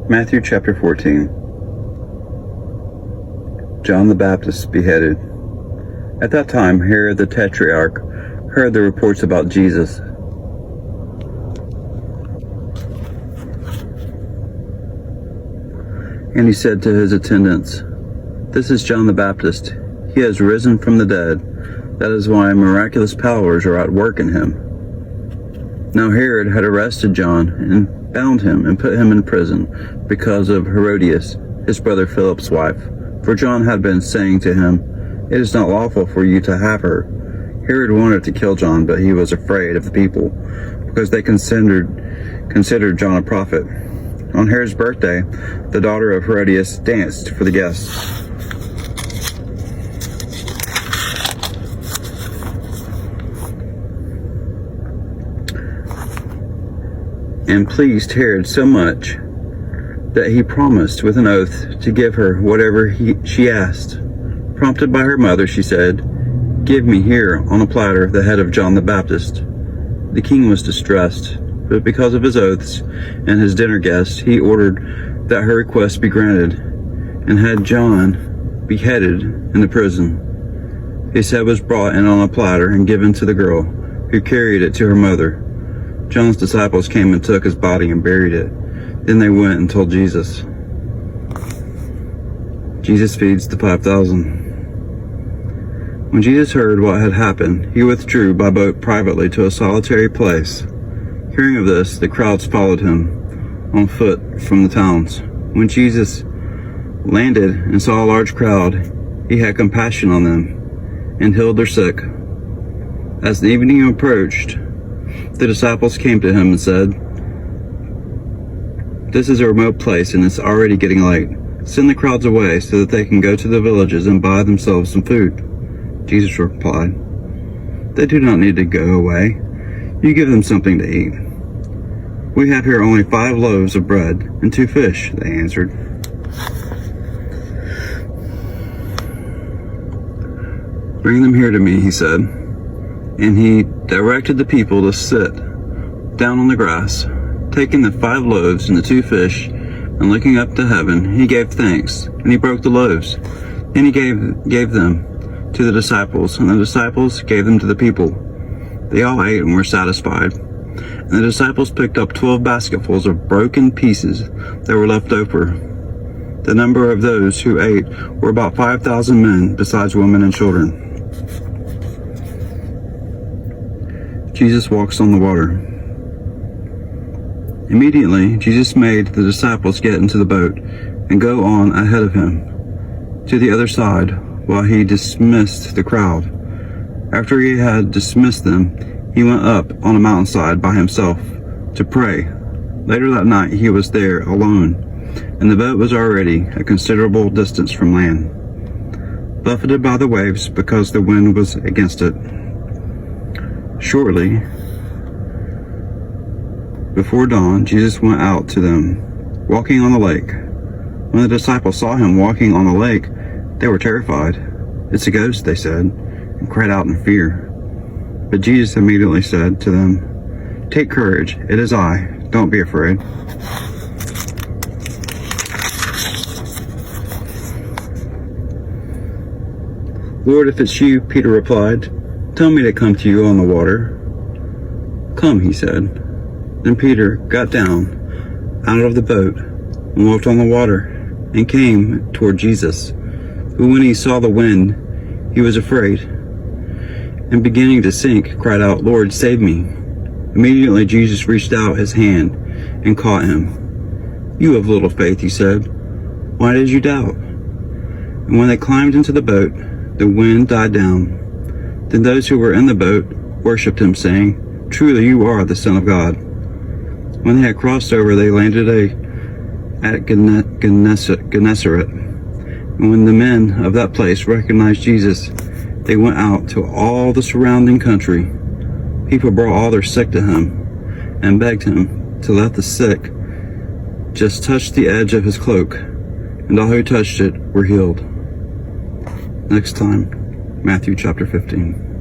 Matthew chapter 14. John the Baptist beheaded. At that time, Herod the Tetrarch heard the reports about Jesus. And he said to his attendants, "This is John the Baptist. He has risen from the dead. That is why miraculous powers are at work in him." Now Herod had arrested John and bound him and put him in prison because of Herodias, his brother Philip's wife. For John had been saying to him, "It is not lawful for you to have her." Herod wanted to kill John, but he was afraid of the people, because they considered John a prophet. On Herod's birthday, the daughter of Herodias danced for the guests. And pleased Herod so much that he promised with an oath to give her whatever she asked. Prompted by her mother, she said, "Give me here on a platter the head of John the Baptist." The king was distressed, but because of his oaths and his dinner guests, he ordered that her request be granted, and had John beheaded in the prison. His head was brought in on a platter and given to the girl, who carried it to her mother. John's disciples came and took his body and buried it. Then they went and told Jesus. Jesus feeds the 5,000. When Jesus heard what had happened, he withdrew by boat privately to a solitary place. Hearing of this, the crowds followed him on foot from the towns. When Jesus landed and saw a large crowd, he had compassion on them and healed their sick. As the evening approached, the disciples came to him and said, "This is a remote place and it's already getting late. Send the crowds away so that they can go to the villages and buy themselves some food." Jesus replied, "They do not need to go away. You give them something to eat." "We have here only 5 loaves of bread and 2 fish," they answered. "Bring them here to me," he said. And he directed the people to sit down on the grass. Taking the 5 loaves and the 2 fish, and looking up to heaven, he gave thanks, and he broke the loaves. Then he gave them to the disciples, and the disciples gave them to the people. They all ate and were satisfied. And the disciples picked up 12 basketfuls of broken pieces that were left over. The number of those who ate were about 5,000 men, besides women and children. Jesus walks on the water. Immediately, Jesus made the disciples get into the boat and go on ahead of him to the other side while he dismissed the crowd. After he had dismissed them, he went up on a mountainside by himself to pray. Later that night, he was there alone, and the boat was already a considerable distance from land, buffeted by the waves because the wind was against it. Shortly before dawn, Jesus went out to them, walking on the lake. When the disciples saw him walking on the lake, they were terrified. "It's a ghost," they said, and cried out in fear. But Jesus immediately said to them, "Take courage, it is I. Don't be afraid." "Lord, if it's you," Peter replied, "tell me to come to you on the water." "Come," he said. Then Peter got down out of the boat and walked on the water and came toward Jesus. But when he saw the wind, he was afraid, and beginning to sink, cried out, "Lord, save me." Immediately Jesus reached out his hand and caught him. "You of little faith," he said, "why did you doubt?" And when they climbed into the boat, the wind died down. Then those who were in the boat worshipped him, saying, "Truly you are the Son of God." When they had crossed over, they landed at Gennesaret. And when the men of that place recognized Jesus, they went out to all the surrounding country. People brought all their sick to him and begged him to let the sick just touch the edge of his cloak, and all who touched it were healed. Next time, Matthew chapter 15.